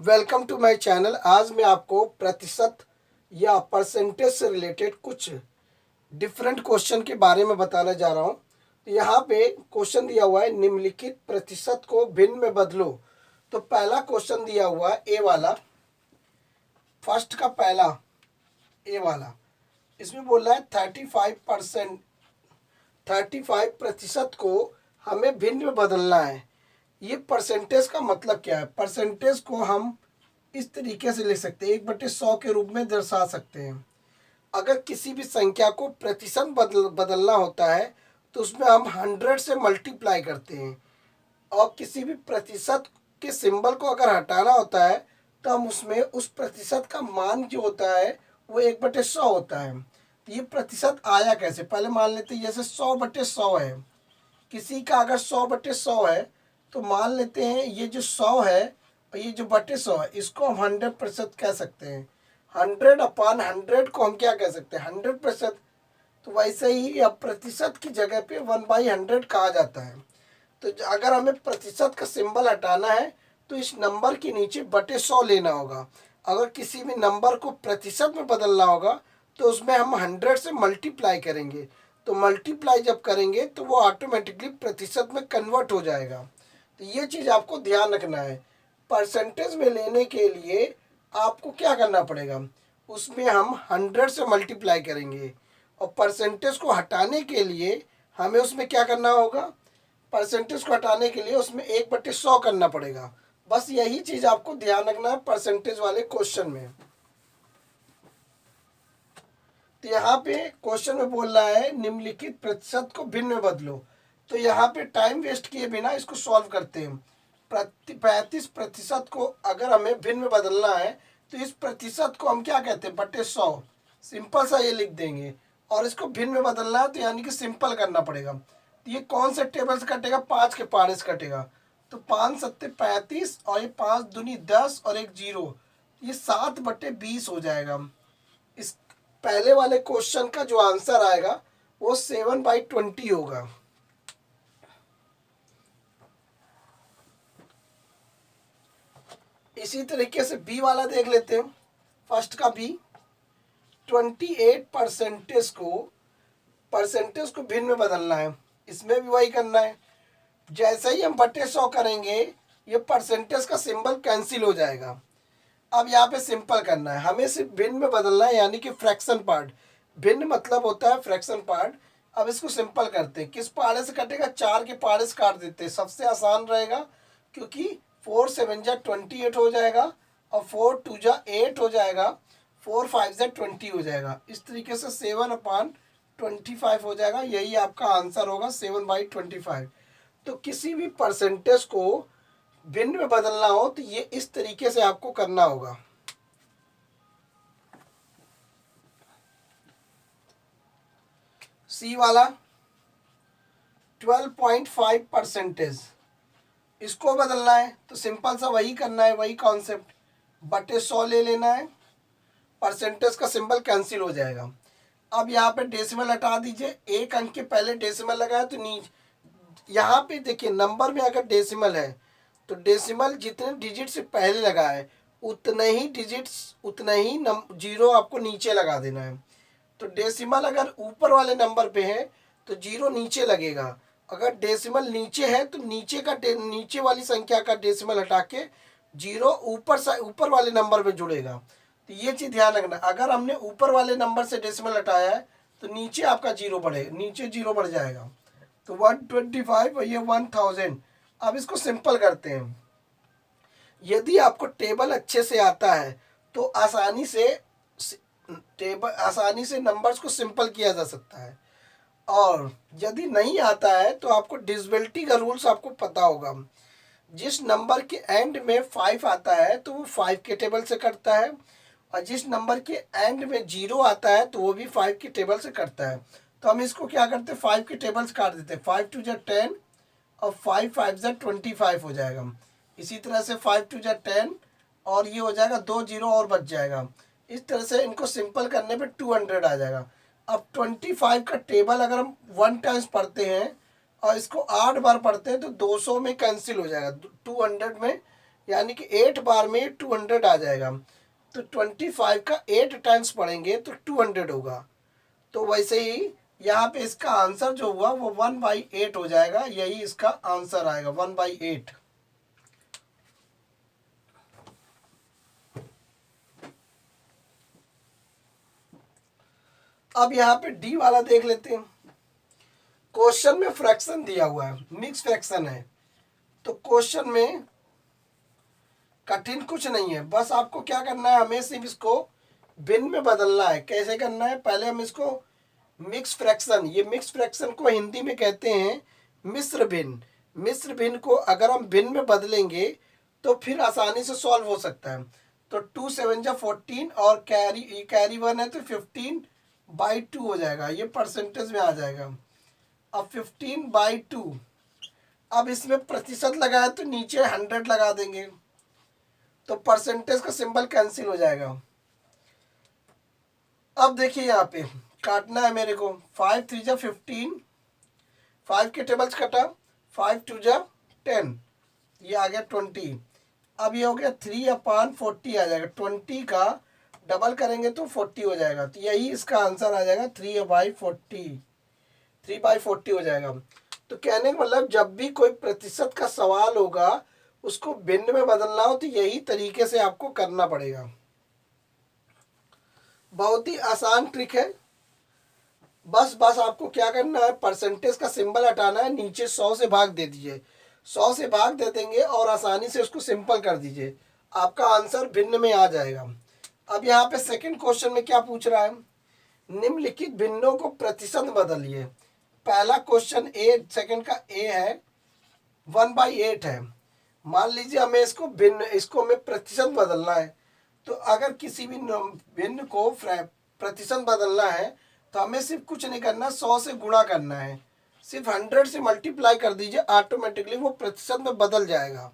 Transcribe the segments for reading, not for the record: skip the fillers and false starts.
Welcome to my channel. आज मैं आपको प्रतिशत या परसेंटेज से रिलेटेड कुछ डिफरेंट क्वेश्चन के बारे में बताने जा रहा हूँ। तो यहाँ पे क्वेश्चन दिया हुआ है, निम्नलिखित प्रतिशत को भिन्न में बदलो। तो पहला क्वेश्चन दिया हुआ है ए वाला, फर्स्ट का पहला ए वाला। इसमें बोल रहा है 35% को हमें भिन्न में बदलना है। ये परसेंटेज का मतलब क्या है? परसेंटेज को हम इस तरीके से लिख सकते हैं, 1/100 के रूप में दर्शा सकते हैं। अगर किसी भी संख्या को प्रतिशत बदलना होता है तो उसमें हम 100 से मल्टीप्लाई करते हैं, और किसी भी प्रतिशत के सिंबल को अगर हटाना होता है तो हम उसमें उस प्रतिशत का मान जो होता है वो 1/100 होता है। तो ये प्रतिशत आया कैसे? पहले मान लेते हैं जैसे 100/100 है। किसी का अगर 100/100 है तो मान लेते हैं ये जो 100 है और ये जो बटे 100 है, इसको हम 100% कह सकते हैं। 100/100 को हम क्या कह सकते हैं? 100%। तो वैसे ही अब प्रतिशत की जगह पे 1/100 कहा जाता है। तो अगर हमें प्रतिशत का सिंबल हटाना है तो इस नंबर के नीचे बटे 100 लेना होगा। अगर किसी भी नंबर को प्रतिशत में बदलना होगा तो उसमें हम 100 से मल्टीप्लाई करेंगे। तो मल्टीप्लाई जब करेंगे तो वो ऑटोमेटिकली प्रतिशत में कन्वर्ट हो जाएगा। तो ये चीज़ आपको ध्यान रखना है। परसेंटेज में लेने के लिए आपको क्या करना पड़ेगा? उसमें हम 100 से मल्टीप्लाई करेंगे, और परसेंटेज को हटाने के लिए हमें उसमें क्या करना होगा? परसेंटेज को हटाने के लिए उसमें 1/100 करना पड़ेगा। बस यही चीज़ आपको ध्यान रखना है परसेंटेज वाले क्वेश्चन में। तो यहाँ पे क्वेश्चन में बोल रहा है निम्नलिखित प्रतिशत को भिन्न में बदलो। तो यहाँ पे टाइम वेस्ट किए बिना इसको सॉल्व करते हैं। 35% को अगर हमें भिन्न में बदलना है तो इस प्रतिशत को हम क्या कहते हैं? बटे 100। सिंपल सा ये लिख देंगे। और इसको भिन्न में बदलना है तो यानी कि सिंपल करना पड़ेगा। तो ये कौन से टेबल से कटेगा? 5 के पारे से कटेगा। तो 5 सत्ते 35 और ये 5 दूनी 10 और एक 0, ये 7/20 हो जाएगा। इस पहले वाले क्वेश्चन का जो आंसर आएगा वो 7/20 होगा। इसी तरीके से बी वाला देख लेते हैं। फर्स्ट का बी, 28% को भिन्न में बदलना है। इसमें भी वही करना है। जैसे ही हम बटे 100 करेंगे ये परसेंटेज का सिंबल कैंसिल हो जाएगा। अब यहाँ पे सिंपल करना है, हमें सिर्फ भिन्न में बदलना है, यानी कि फ्रैक्शन पार्ट। भिन्न मतलब होता है फ्रैक्शन पार्ट। अब इसको सिंपल करते हैं। किस पाड़े से कटेगा? 4 के पाड़े से काट देते हैं, सबसे आसान रहेगा, क्योंकि 4 7 जा 28 हो जाएगा, और 4 2 जा 8 हो जाएगा, 4 5 जा 20 हो जाएगा। इस तरीके से 7/25 हो जाएगा। यही आपका आंसर होगा, 7/25। तो किसी भी परसेंटेज को भिन्न में बदलना हो तो ये इस तरीके से आपको करना होगा। सी वाला 12.5%, इसको बदलना है तो सिंपल सा वही करना है, वही कॉन्सेप्ट। बटे 100 ले लेना है, परसेंटेज का सिंबल कैंसिल हो जाएगा। अब यहाँ पे डेसिमल हटा दीजिए। एक अंक के पहले डेसिमल लगाया तो नीचे यहाँ पे देखिए, नंबर में अगर डेसिमल है तो डेसिमल जितने डिजिट से पहले लगा है उतने ही डिजिट्स, उतना ही जीरो आपको नीचे लगा देना है। तो डेसिमल अगर ऊपर वाले नंबर पे है तो जीरो नीचे लगेगा। अगर डेसिमल नीचे है तो नीचे वाली संख्या का डेसिमल हटा के जीरो ऊपर वाले नंबर में जुड़ेगा। तो ये चीज़ ध्यान रखना। अगर हमने ऊपर वाले नंबर से डेसिमल हटाया है तो नीचे आपका जीरो बढ़ेगा, नीचे जीरो बढ़ जाएगा। तो 125 और ये 1000। अब इसको सिंपल करते हैं। यदि आपको टेबल अच्छे से आता है तो आसानी से नंबर्स को सिंपल किया जा सकता है, और यदि नहीं आता है तो आपको डिविजिबिलिटी का रूल्स आपको पता होगा। जिस नंबर के एंड में 5 आता है तो वो 5 के टेबल से कटता है, और जिस नंबर के एंड में 0 आता है तो वो भी 5 के टेबल से कटता है। तो हम इसको क्या करते हैं? 5 के टेबल से काट देते हैं। 5 2 जा 10 और 5 5 जा 25 हो जाएगा। इसी तरह से 5 2 जा 10 और ये हो जाएगा 2 0 और बच जाएगा। इस तरह से इनको सिंपल करने पे 200 आ जाएगा। अब 25 का टेबल अगर हम 1 टाइम्स पढ़ते हैं और इसको 8 बार पढ़ते हैं तो 200 में कैंसिल हो जाएगा, 200 में, यानी कि 8 बार में 200 आ जाएगा। तो 25 का 8 टाइम्स पढ़ेंगे तो 200 होगा। तो वैसे ही यहाँ पे इसका आंसर जो हुआ वो 1/8 हो जाएगा। यही इसका आंसर आएगा 1/8। अब यहाँ पे डी वाला देख लेते हैं। क्वेश्चन में फ्रैक्शन दिया हुआ है, मिक्स फ्रैक्शन है। तो क्वेश्चन में कठिन कुछ नहीं है, बस आपको क्या करना है, हमें सिर्फ इसको भिन्न में बदलना है। कैसे करना है, पहले हम इसको मिक्स फ्रैक्शन, ये मिक्स फ्रैक्शन को हिंदी में कहते हैं मिश्र भिन्न। मिश्र भिन्न को अगर हम भिन्न में बदलेंगे तो फिर आसानी से सॉल्व हो सकता है। तो 2 7 जा 14 और कैरी 1 है तो 15/2 हो जाएगा। ये परसेंटेज में आ जाएगा। अब 15/2, अब इसमें प्रतिशत लगाया तो नीचे 100 लगा देंगे तो परसेंटेज का सिंबल कैंसिल हो जाएगा। अब देखिए यहाँ पे काटना है मेरे को। 5 3 जा 15, 5 के टेबल्स कटा, 5 2 जा 10, ये आ गया 20। अब ये हो गया 3/40 आ जाएगा। 20 का डबल करेंगे तो 40 हो जाएगा। तो यही इसका आंसर आ जाएगा 3/40, 3/40 हो जाएगा। तो कहने का मतलब जब भी कोई प्रतिशत का सवाल होगा उसको भिन्न में बदलना हो तो यही तरीके से आपको करना पड़ेगा। बहुत ही आसान ट्रिक है। बस आपको क्या करना है, परसेंटेज का सिंबल हटाना है, नीचे 100 से भाग दे दीजिए। 100 से भाग दे देंगे और आसानी से उसको सिंपल कर दीजिए, आपका आंसर भिन्न में आ जाएगा। अब यहाँ पे सेकंड क्वेश्चन में क्या पूछ रहा है, निम्नलिखित भिन्नों को प्रतिशत बदलिए। पहला क्वेश्चन ए, सेकंड का ए है 1/8 है। मान लीजिए हमें इसको भिन्न, इसको हमें प्रतिशत बदलना है। तो अगर किसी भी भिन्न को प्रतिशत बदलना है तो हमें सिर्फ कुछ नहीं करना, 100 से गुणा करना है। सिर्फ 100 से मल्टीप्लाई कर दीजिए, ऑटोमेटिकली वो प्रतिशत में बदल जाएगा।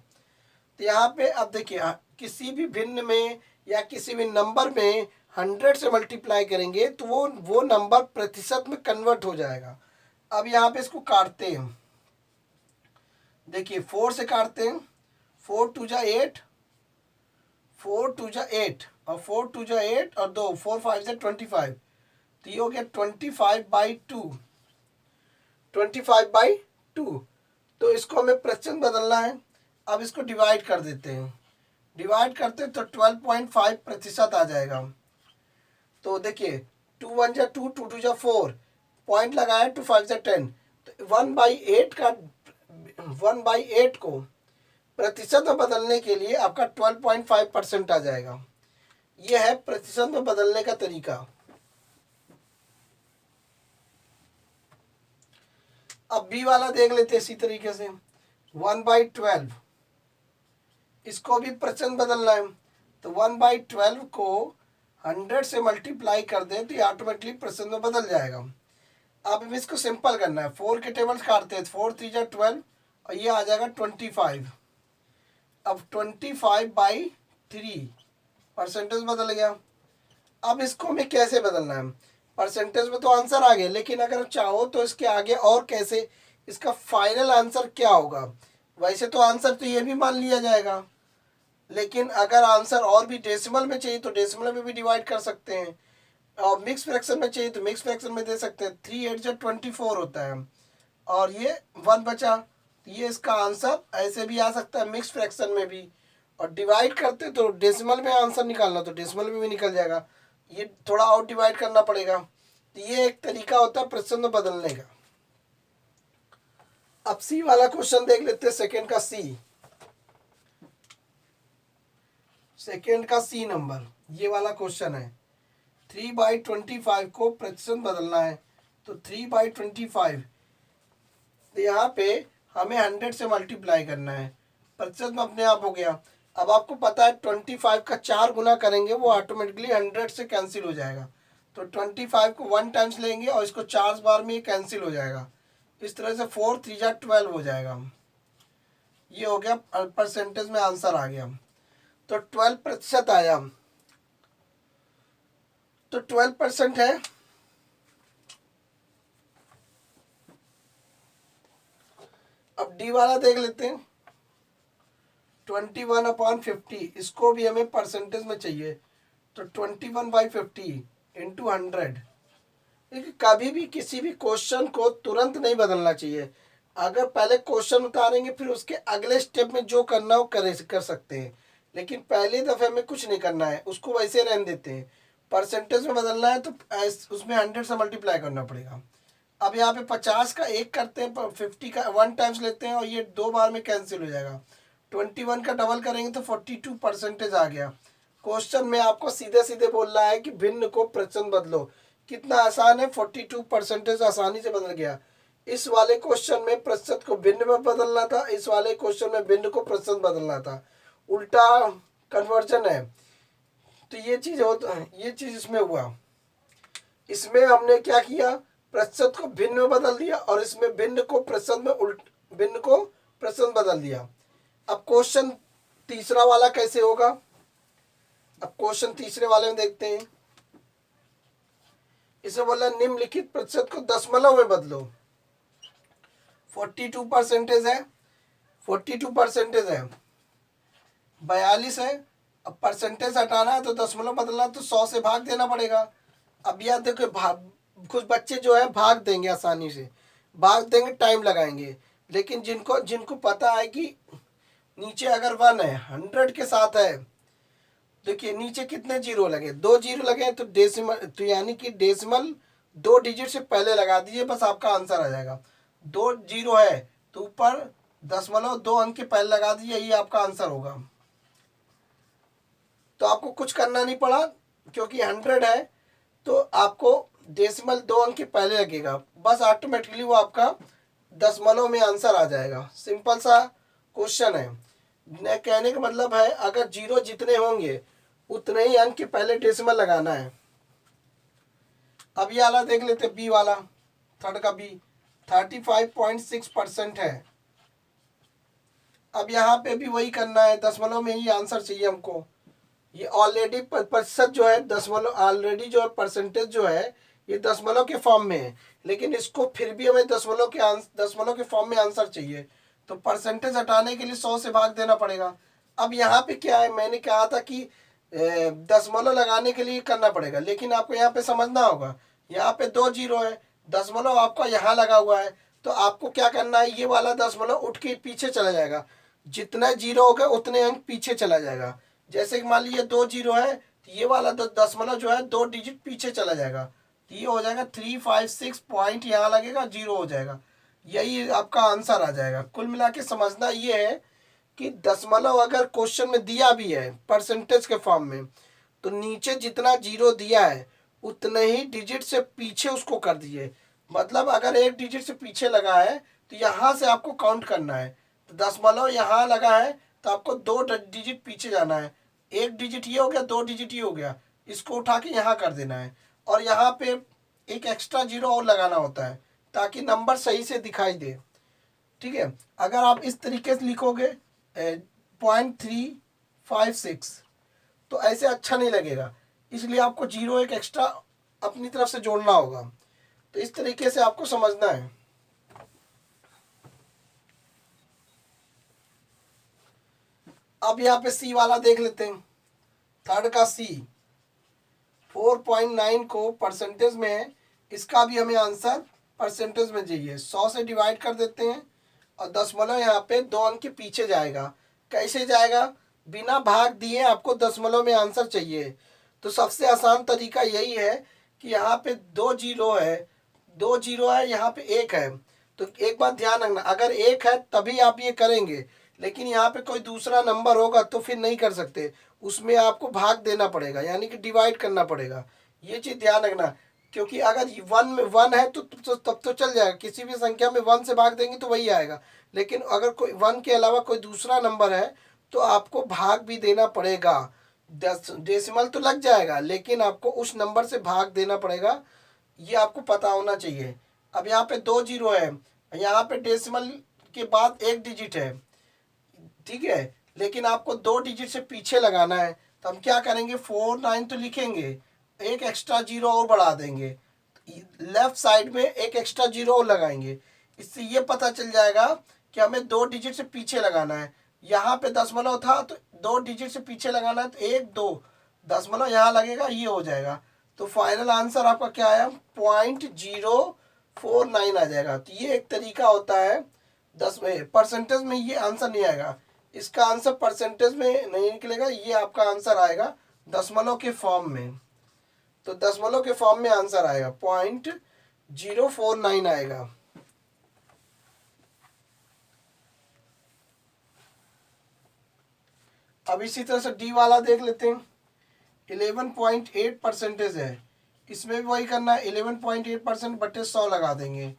तो यहाँ पे अब देखिए, किसी भी भिन्न में या किसी भी नंबर में 100 से मल्टीप्लाई करेंगे तो वो नंबर प्रतिशत में कन्वर्ट हो जाएगा। अब यहाँ पे इसको काटते हैं। देखिए 4 से काटते हैं, 4 2 जा 8, 4 2 जा 8 और 4 2 जा 8 और 2 4 5 जा 25। तो ये हो गया 25/2, 25/2। तो इसको हमें प्रतिशत बदलना है। अब इसको डिवाइड कर देते हैं, डिवाइड करते तो 12.5 प्रतिशत आ जाएगा। तो देखिए 2 1 जा 2, 2 2 जा 4, पॉइंट लगाया 2 5 जा 10। तो 1/8 का 1/8 को प्रतिशत में बदलने के लिए आपका 12.5% आ जाएगा। यह है प्रतिशत में बदलने का तरीका। अब बी वाला देख लेते हैं इसी तरीके से। 1/12, इसको भी प्रतिशत बदलना है। तो 1/12 को 100 से मल्टीप्लाई कर दें तो ये ऑटोमेटिकली प्रतिशत में बदल जाएगा। अब हमें इसको सिंपल करना है। 4 के टेबल्स काटते हैं, 4 3 जा 12 और ये आ जाएगा 25। अब 25/3 परसेंटेज बदल गया। अब इसको हमें कैसे बदलना है, परसेंटेज में तो आंसर आ गया, लेकिन अगर चाहो तो इसके आगे और कैसे, इसका फाइनल आंसर क्या होगा। वैसे तो आंसर तो ये भी मान लिया जाएगा, लेकिन अगर आंसर और भी डेसिमल में चाहिए तो डेसिमल में भी डिवाइड कर सकते हैं, और मिक्स फ्रैक्शन में चाहिए तो मिक्स फ्रैक्शन में दे सकते हैं। 3 8 जा 24 होता है और ये 1 बचा। ये इसका आंसर ऐसे भी आ सकता है मिक्स फ्रैक्शन में भी, और डिवाइड करते तो डेसिमल में आंसर निकालना तो डेसिमल में भी निकल जाएगा। ये थोड़ा और डिवाइड करना पड़ेगा। तो ये एक तरीका होता है प्रतिशत में बदलने का। अब सी वाला क्वेश्चन देख लेते हैं, सेकंड का सी, सेकंड का सी नंबर ये वाला क्वेश्चन है। 3/25 को प्रतिशत बदलना है। तो 3/25, तो यहाँ पे हमें 100 से मल्टीप्लाई करना है, प्रतिशत में अपने आप हो गया। अब आपको पता है 25 का 4 गुना करेंगे वो ऑटोमेटिकली 100 से कैंसिल हो जाएगा। तो 25 को 1 टाइम्स लेंगे और इसको 4 बार में ये कैंसिल हो जाएगा। इस तरह से 4 3 जा 12 हो जाएगा। ये हो गया, परसेंटेज में आंसर आ गया। तो 12% आया। तो 12% है। अब डी वाला देख लेते हैं। 21/50, इसको भी हमें परसेंटेज में चाहिए, तो 21/50 इंटू 100। देखिए कभी भी किसी भी क्वेश्चन को तुरंत नहीं बदलना चाहिए। अगर पहले क्वेश्चन उतारेंगे फिर उसके अगले स्टेप में जो करना हो कर सकते हैं, लेकिन पहले दफ़े में कुछ नहीं करना है, उसको वैसे रहने देते हैं। परसेंटेज में बदलना है तो उसमें 100 से मल्टीप्लाई करना पड़ेगा। अब यहाँ पे 50 का 1 करते हैं, 50 का 1 टाइम्स लेते हैं और ये 2 बार में कैंसिल हो जाएगा। 21 का डबल करेंगे तो 42 परसेंटेज आ गया। क्वेश्चन में आपको सीधे सीधे बोल रहा है कि भिन्न को प्रश्न बदलो। कितना आसान है, 42 परसेंटेज आसानी से बदल गया। इस वाले क्वेश्चन में प्रतिशत को भिन्न में बदलना था, इस वाले क्वेश्चन में भिन्न को प्रतिशत बदलना था, उल्टा कन्वर्जन है। तो ये चीज़ इसमें हुआ। इसमें हमने क्या किया, प्रतिशत को भिन्न में बदल दिया और इसमें भिन्न को प्रतिशत में भिन्न को प्रतिशत बदल दिया। अब क्वेश्चन तीसरा वाला कैसे होगा, अब क्वेश्चन तीसरे वाले में देखते हैं। इसे बोला निम्नलिखित प्रतिशत को दशमलव में बदलो। 42 परसेंटेज है, 42 परसेंटेज है, 42 है। अब परसेंटेज हटाना है तो दशमलव बदलना, तो 100 से भाग देना पड़ेगा। अब यह देखो कुछ बच्चे जो है भाग देंगे, आसानी से भाग देंगे, टाइम लगाएंगे, लेकिन जिनको पता है कि नीचे अगर 1 है 100 के साथ है, देखिए नीचे कितने जीरो लगे, 2 जीरो लगे, तो डेसिमल, तो यानी कि डेसिमल 2 डिजिट से पहले लगा दीजिए, बस आपका आंसर आ जाएगा। 2 जीरो है तो ऊपर दशमलव 2 अंक के पहले लगा दीजिए, ये आपका आंसर होगा। तो आपको कुछ करना नहीं पड़ा, क्योंकि 100 है तो आपको डेसिमल 2 अंक के पहले लगेगा, बस ऑटोमेटिकली वो आपका दशमलव में आंसर आ जाएगा। सिंपल सा क्वेश्चन है। न कहने का मतलब है अगर जीरो जितने होंगे उतने ही अंक के पहले डेसिमल लगाना है। अब ये वाला देख लेते, बी वाला, थर्ड का बी 35.6% है। अब यहाँ पे भी वही करना है, दशमलव में ही आंसर चाहिए हमको। ये ऑलरेडी प्रतिशत जो है दशमलव, ऑलरेडी जो है परसेंटेज जो है ये दशमलव के फॉर्म में है, लेकिन इसको फिर भी हमें दशमलव के फॉर्म में आंसर चाहिए, तो परसेंटेज हटाने के लिए 100 से भाग देना पड़ेगा। अब यहाँ पे क्या है, मैंने कहा था कि दशमलव लगाने के लिए करना पड़ेगा, लेकिन आपको यहाँ पे समझना होगा, यहाँ पे 2 जीरो है, दशमलव आपका यहाँ लगा हुआ है, तो आपको क्या करना है, ये वाला दशमलव उठ के पीछे चला जाएगा, जितना जीरो होगा उतने अंक पीछे चला जाएगा। जैसे कि मान लीजिए 2 जीरो है तो ये वाला दशमलव जो है 2 डिजिट पीछे चला जाएगा, तो ये हो जाएगा 356 पॉइंट, यहाँ लगेगा, जीरो हो जाएगा, यही आपका आंसर आ जाएगा। कुल मिला के समझना ये है कि दशमलव अगर क्वेश्चन में दिया भी है परसेंटेज के फॉर्म में, तो नीचे जितना जीरो दिया है उतने ही डिजिट से पीछे उसको कर दिए। मतलब अगर 1 डिजिट से पीछे लगा है तो यहाँ से आपको काउंट करना है, तो दशमलव यहाँ लगा है तो आपको 2 डिजिट पीछे जाना है, 1 डिजिट ये हो गया, 2 डिजिट ये हो गया, इसको उठा के यहाँ कर देना है, और यहाँ पे एक एक्स्ट्रा जीरो और लगाना होता है ताकि नंबर सही से दिखाई दे। ठीक है, अगर आप इस तरीके से लिखोगे 0.356 तो ऐसे अच्छा नहीं लगेगा, इसलिए आपको जीरो एक एक्स्ट्रा अपनी तरफ से जोड़ना होगा। तो इस तरीके से आपको समझना है। अब यहाँ पे सी वाला देख लेते हैं, थर्ड का सी 4.9 को परसेंटेज में है, इसका भी हमें आंसर परसेंटेज में चाहिए। 100 से डिवाइड कर देते हैं और दशमलव यहाँ पे 2 अंक के पीछे जाएगा। कैसे जाएगा, बिना भाग दिए आपको दशमलव में आंसर चाहिए, तो सबसे आसान तरीका यही है कि यहाँ पे 2 जीरो है, 2 जीरो है, यहाँ पे 1 है, तो एक बात ध्यान रखना, अगर 1 है तभी आप ये करेंगे, लेकिन यहाँ पे कोई दूसरा नंबर होगा तो फिर नहीं कर सकते, उसमें आपको भाग देना पड़ेगा, यानी कि डिवाइड करना पड़ेगा। ये चीज़ ध्यान रखना, क्योंकि अगर 1 है तो तब तो चल जाएगा, किसी भी संख्या में 1 से भाग देंगे तो वही आएगा, लेकिन अगर कोई 1 के अलावा कोई दूसरा नंबर है तो आपको भाग भी देना पड़ेगा। डेसिमल तो लग जाएगा लेकिन आपको उस नंबर से भाग देना पड़ेगा, ये आपको पता होना चाहिए। अब यहाँ पे 2 जीरो है, यहाँ पे डेसिमल के बाद 1 डिजिट है, ठीक है, लेकिन आपको 2 डिजिट से पीछे लगाना है, तो हम क्या करेंगे, 49 तो लिखेंगे, एक एक्स्ट्रा जीरो और बढ़ा देंगे, लेफ्ट साइड में एक एक्स्ट्रा जीरो और लगाएंगे, इससे ये पता चल जाएगा कि हमें 2 डिजिट से पीछे लगाना है। यहाँ पे दशमलव था तो 2 डिजिट से पीछे लगाना है, तो 1 2 दशमलव यहाँ लगेगा, ये हो जाएगा। तो फाइनल आंसर आपका क्या आया, 0.049 आ जाएगा। तो ये एक तरीका होता है, 10 में परसेंटेज में ये आंसर नहीं आएगा, इसका आंसर परसेंटेज में नहीं निकलेगा, ये आपका आंसर आएगा दशमलव के फॉर्म में। तो दशमलव के फॉर्म में आंसर आएगा 0.049 आएगा। अब इसी तरह से डी वाला देख लेते हैं। 11.8 परसेंटेज है, इसमें भी वही करना है, 11.8% बटे 100 लगा देंगे,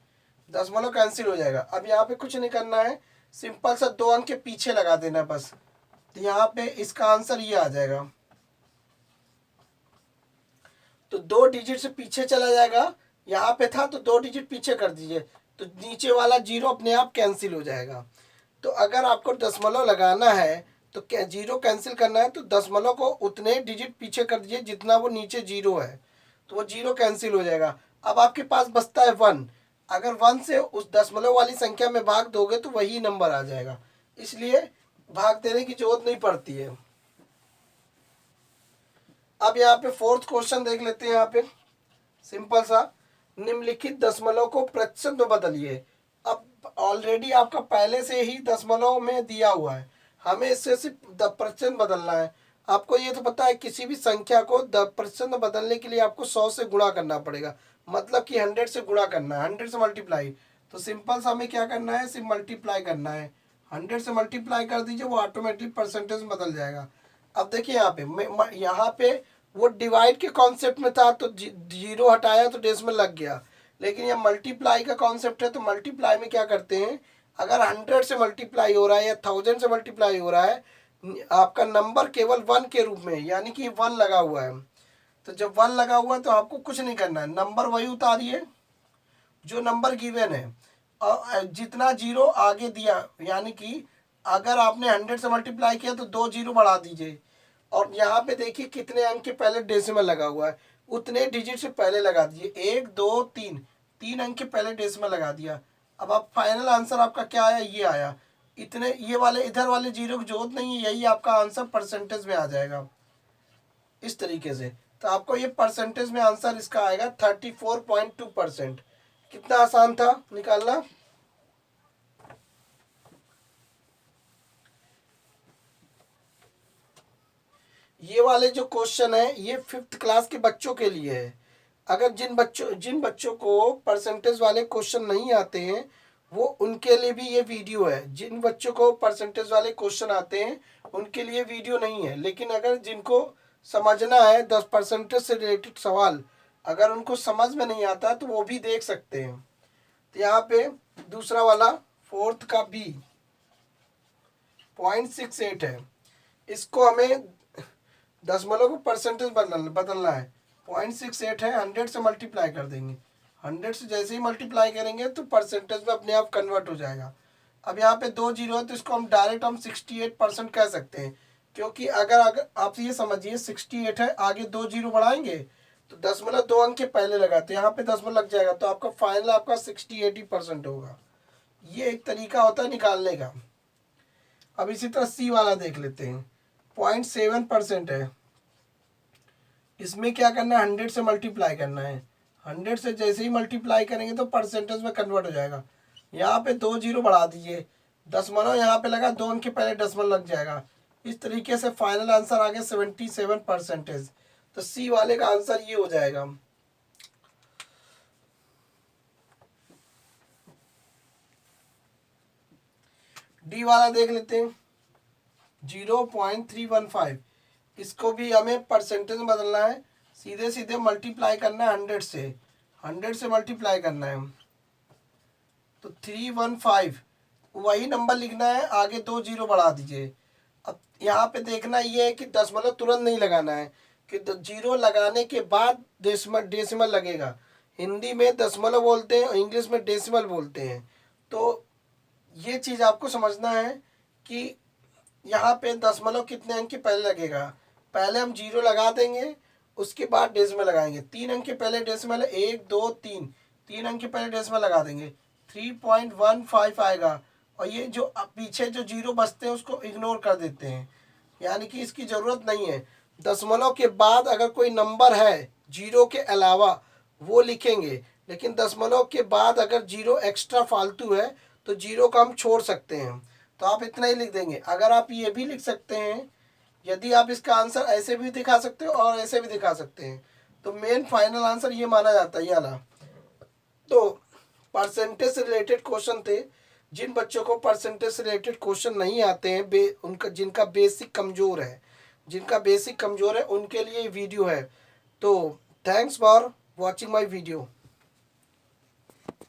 दशमलव कैंसिल हो जाएगा। अब यहाँ पे कुछ नहीं करना है, सिंपल सा 2 अंक के पीछे लगा देना बस। तो यहाँ पे इसका आंसर ये आ जाएगा। तो 2 डिजिट से पीछे चला जाएगा, यहाँ पे था तो 2 डिजिट पीछे कर दीजिए, तो नीचे वाला 0 अपने आप कैंसिल हो जाएगा। तो अगर आपको दशमलव लगाना है तो क्या 0 कैंसिल करना है, तो दशमलव को उतने डिजिट पीछे कर दीजिए जितना वो नीचे 0 है, तो वो 0 कैंसिल हो जाएगा। अब आपके पास बचता है 1, अगर 1 से उस दशमलव वाली संख्या में भाग दोगे तो वही नंबर आ जाएगा, इसलिए भाग देने की जरूरत नहीं पड़ती है। अब यहाँ पे 4th क्वेश्चन देख लेते हैं। यहाँ पे सिंपल सा, निम्नलिखित दशमलव को प्रतिशत में बदलिए। अब ऑलरेडी आपका पहले से ही दशमलव में दिया हुआ है, हमें इससे सिर्फ प्रतिशत बदलना है। आपको ये तो पता है किसी भी संख्या को प्रतिशत में बदलने के लिए आपको 100 से गुणा करना पड़ेगा, मतलब कि 100 से गुणा करना है, 100 से मल्टीप्लाई। तो सिंपल सा हमें क्या करना है, सिर्फ मल्टीप्लाई करना है, 100 से मल्टीप्लाई कर दीजिए, वो ऑटोमेटिक परसेंटेज में बदल जाएगा। अब देखिए यहाँ पे वो डिवाइड के कॉन्सेप्ट में था तो 0 हटाया तो डेसिमल लग गया, लेकिन यह मल्टीप्लाई का कॉन्सेप्ट है। तो मल्टीप्लाई में क्या करते हैं, अगर 100 से मल्टीप्लाई हो रहा है या 1000 से मल्टीप्लाई हो रहा है, आपका नंबर केवल 1 के रूप में, यानी कि 1 लगा हुआ है। तो जब 1 लगा हुआ है तो आपको कुछ नहीं करना है, नंबर वही उतारिए जो नंबर गिवन है, और जितना 0 आगे दिया, यानी कि अगर आपने 100 से मल्टीप्लाई किया तो 2 0 बढ़ा दीजिए, और यहाँ पे देखिए कितने अंक के पहले डेसिमल लगा हुआ है, उतने डिजिट से पहले लगा दीजिए, 1 2 3, 3 अंक के पहले डेसिमल लगा दिया। अब आप फाइनल आंसर आपका क्या आया, ये आया। इतने ये वाले इधर वाले 0 की जरूरत नहीं है, यही आपका आंसर परसेंटेज में आ जाएगा इस तरीके से। तो आपको ये परसेंटेज में आंसर इसका आएगा 34.2%। कितना आसान था निकालना। ये वाले जो क्वेश्चन है ये 5th क्लास के बच्चों के लिए है। अगर जिन बच्चों को परसेंटेज वाले क्वेश्चन नहीं आते हैं, वो उनके लिए भी ये वीडियो है। जिन बच्चों को परसेंटेज वाले क्वेश्चन आते हैं उनके लिए वीडियो नहीं है, लेकिन अगर जिनको समझना है 10 परसेंटेज से रिलेटेड सवाल, अगर उनको समझ में नहीं आता तो वो भी देख सकते हैं। तो यहाँ पे दूसरा वाला 4th का बी 0.68 है, इसको हमें दशमलव को परसेंटेज बदलना है। 0.68 है, 100 से मल्टीप्लाई कर देंगे, 100 से जैसे ही मल्टीप्लाई करेंगे तो परसेंटेज में अपने आप कन्वर्ट हो जाएगा। अब यहाँ पे 2 0 है तो इसको हम डायरेक्ट 68% कह सकते हैं, क्योंकि अगर आप ये समझिए 68 है, आगे 2 0 बढ़ाएंगे तो दशमलव 2 अंक के पहले लगाते हैं, यहाँ पे दशमलव लग जाएगा, तो आपका फाइनल आपका 60-80% होगा। ये एक तरीका होता है निकालने का। अब इसी तरह सी वाला देख लेते हैं। 0.7% है, इसमें क्या करना है, 100 से मल्टीप्लाई करना है, 100 से जैसे ही मल्टीप्लाई करेंगे तो परसेंटेज में कन्वर्ट हो जाएगा। यहाँ पे 2 0 बढ़ा दीजिए, दशमलव यहाँ पे लगा, 2 अंक के पहले दशमलव लग जाएगा। इस तरीके से फाइनल आंसर आ गया 77%। तो सी वाले का आंसर ये हो जाएगा। डी वाला देख लेते हैं 0.315, इसको भी हमें परसेंटेज में बदलना है, सीधे सीधे मल्टीप्लाई करना है 100 से, 100 से मल्टीप्लाई करना है। तो 315 वही नंबर लिखना है, आगे 2 0 बढ़ा दीजिए। अब यहाँ पे देखना ये है कि दशमलव तुरंत नहीं लगाना है, कि 0 लगाने के बाद डेसिमल लगेगा। हिंदी में दशमलव बोलते हैं, इंग्लिश में डेसिमल बोलते हैं। तो ये चीज़ आपको समझना है कि यहाँ पे दशमलव कितने अंक के पहले लगेगा। पहले हम 0 लगा देंगे, उसके बाद डेसिमल लगाएंगे। 3 अंक के पहले डेसिमल है, 1 2 3, 3 अंक के पहले डेसिमल लगा देंगे, 3.15 आएगा। और ये जो पीछे जो जीरो बचते हैं उसको इग्नोर कर देते हैं, यानी कि इसकी ज़रूरत नहीं है। दशमलव के बाद अगर कोई नंबर है जीरो के अलावा वो लिखेंगे, लेकिन दशमलव के बाद अगर जीरो एक्स्ट्रा फालतू है तो जीरो का हम छोड़ सकते हैं, तो आप इतना ही लिख देंगे। अगर आप ये भी लिख सकते हैं, यदि आप इसका आंसर ऐसे भी दिखा सकते हो और ऐसे भी दिखा सकते हैं, तो मेन फाइनल आंसर ये माना जाता है, ये वाला। तो परसेंटेज से रिलेटेड क्वेश्चन थे। जिन बच्चों को परसेंटेज से रिलेटेड क्वेश्चन नहीं आते हैं, उनका जिनका बेसिक कमज़ोर है, उनके लिए वीडियो है। तो thanks for watching my video.